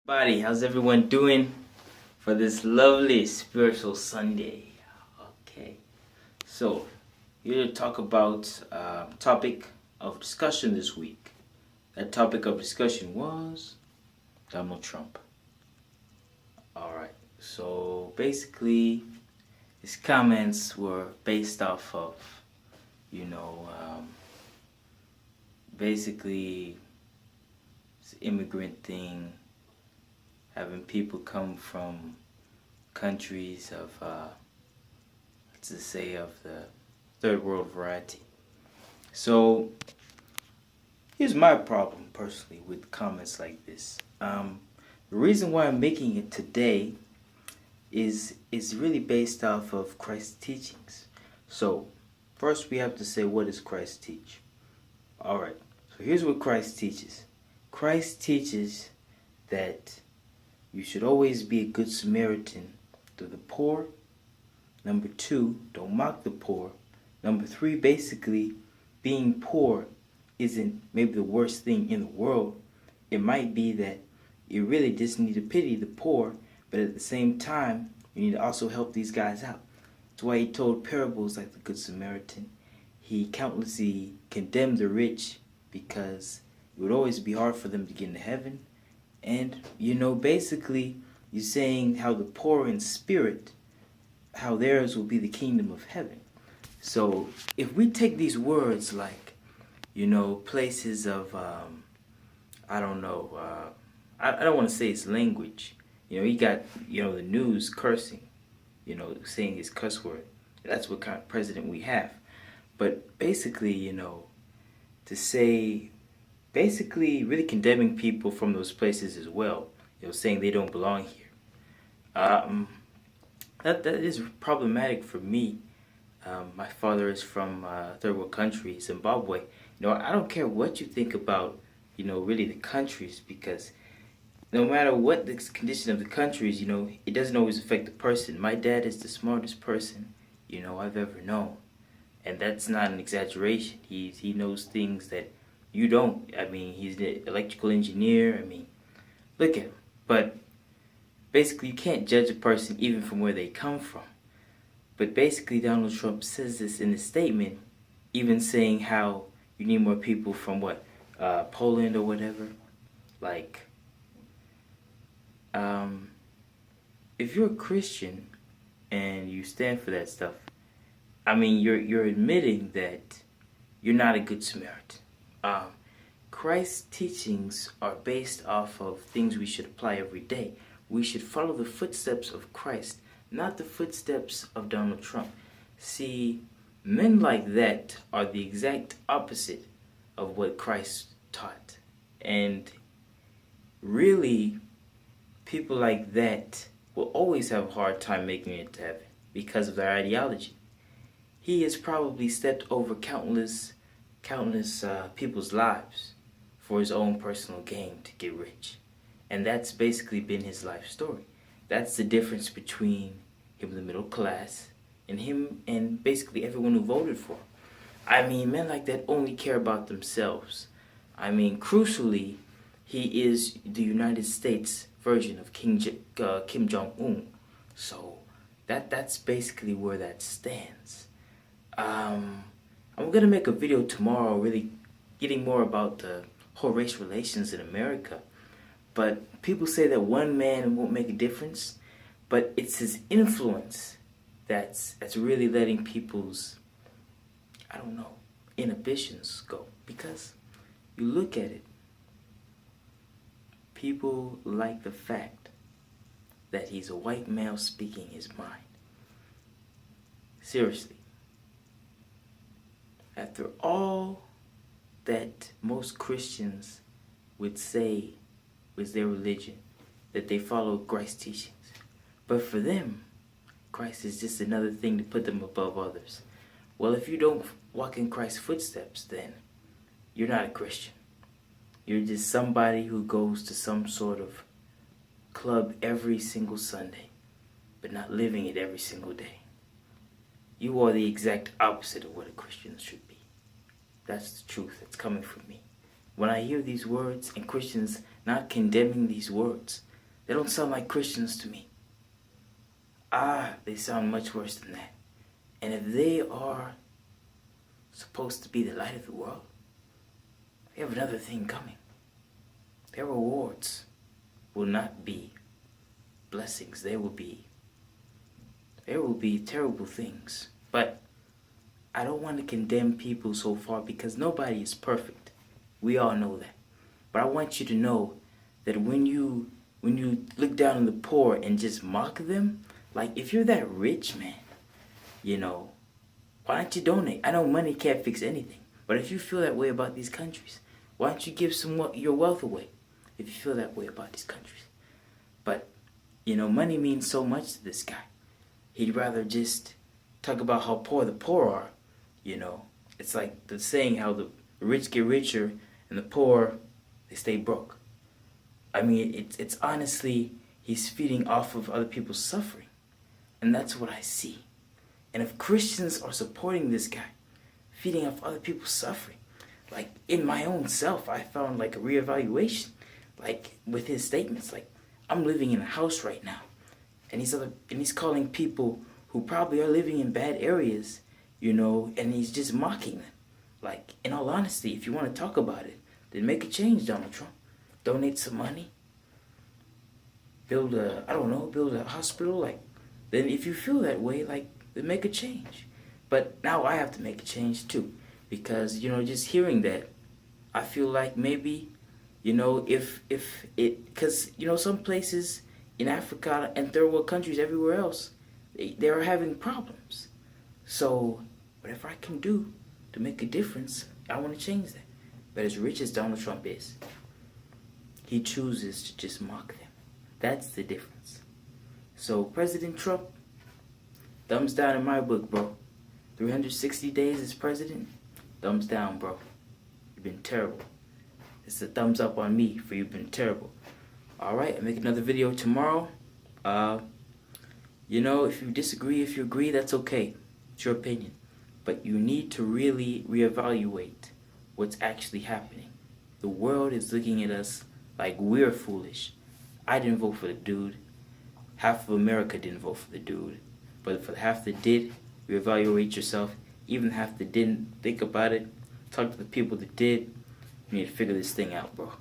Buddy, how's everyone doing for this lovely spiritual Sunday? Okay, so here to talk about topic of discussion this week. That topic of discussion was Donald Trump. All right, so basically, his comments were based off of, you know, basically this immigrant thing, having people come from countries of, let's just say, of the third world variety. So here's my problem personally with comments like this. The reason why I'm making it today is really based off of Christ's teachings. So first we have to say, what does Christ teach? All right. So here's what Christ teaches. Christ teaches that you should always be a good Samaritan to the poor. Number 2, don't mock the poor. Number 3, basically, being poor isn't maybe the worst thing in the world. It might be that you really just need to pity the poor, but at the same time, you need to also help these guys out. That's why he told parables like the Good Samaritan. He countlessly condemned the rich because it would always be hard for them to get into heaven. And, basically, you're saying how the poor in spirit, how theirs will be the kingdom of heaven. So if we take these words like, places of, I don't know, I don't want to say it's language. You got, the news cursing, saying his cuss word. That's what kind of president we have. But basically, to say, basically really condemning people from those places as well, saying they don't belong here. That is problematic for me. My father is from a third world country, Zimbabwe. I don't care what you think about, really the countries, because no matter what the condition of the countries, it doesn't always affect the person. My dad is the smartest person, I've ever known. And that's not an exaggeration. He knows things that you don't. I mean, he's an electrical engineer. I mean, look at him. But basically, you can't judge a person even from where they come from. But basically, Donald Trump says this in his statement, even saying how you need more people from Poland or whatever. Like, if you're a Christian and you stand for that stuff, I mean, you're admitting that you're not a good Samaritan. Christ's teachings are based off of things we should apply every day. We should follow the footsteps of Christ, not the footsteps of Donald Trump. See, men like that are the exact opposite of what Christ taught. And really, people like that will always have a hard time making it to heaven because of their ideology. He has probably stepped over countless people's lives for his own personal gain to get rich. And that's basically been his life story. That's the difference between him, the middle class, and him and basically everyone who voted for him. I mean, men like that only care about themselves. I mean, crucially, he is the United States version of Kim Jong-un. So that's basically where that stands. I'm going to make a video tomorrow really getting more about the whole race relations in America. But people say that one man won't make a difference, but it's his influence that's really letting people's, I don't know, inhibitions go. Because you look at it, people like the fact that he's a white male speaking his mind. Seriously. After all that most Christians would say was their religion, that they follow Christ's teachings. But for them, Christ is just another thing to put them above others. Well, if you don't walk in Christ's footsteps, then you're not a Christian. You're just somebody who goes to some sort of club every single Sunday, but not living it every single day. You are the exact opposite of what a Christian should be. That's the truth that's coming from me. When I hear these words and Christians not condemning these words, They don't sound like Christians to me. They sound much worse than that. And if they are supposed to be the light of the world, they have another thing coming. Their rewards will not be blessings. There will be terrible things. But I don't want to condemn people so far because nobody is perfect. We all know that. But I want you to know that when you look down on the poor and just mock them, like if you're that rich, man, why don't you donate? I know money can't fix anything, but if you feel that way about these countries, why don't you give some your wealth away if you feel that way about these countries? But, money means so much to this guy. He'd rather just talk about how poor the poor are, It's like the saying how the rich get richer and the poor, they stay broke. I mean, it's honestly, he's feeding off of other people's suffering. And that's what I see. And if Christians are supporting this guy, feeding off other people's suffering, like in my own self, I found like a reevaluation, like with his statements. Like, I'm living in a house right now, and he's calling people who probably are living in bad areas, and he's just mocking them. Like, in all honesty, if you want to talk about it, then make a change, Donald Trump. Donate some money. Build a hospital. Like, then if you feel that way, like, then make a change. But now I have to make a change too, because just hearing that, I feel like maybe, if it, because some places in Africa and third world countries everywhere else, they are having problems. So whatever I can do to make a difference, I want to change that. But as rich as Donald Trump is, he chooses to just mock them. That's the difference. So President Trump, thumbs down in my book, bro. 360 days as president, thumbs down, bro. You've been terrible. It's a thumbs up on me for you've been terrible. Alright, I'll make another video tomorrow. If you disagree, if you agree, that's okay. It's your opinion. But you need to really reevaluate what's actually happening. The world is looking at us like we're foolish. I didn't vote for the dude. Half of America didn't vote for the dude. But for the half that did, reevaluate yourself. Even half that didn't, think about it. Talk to the people that did. You need to figure this thing out, bro.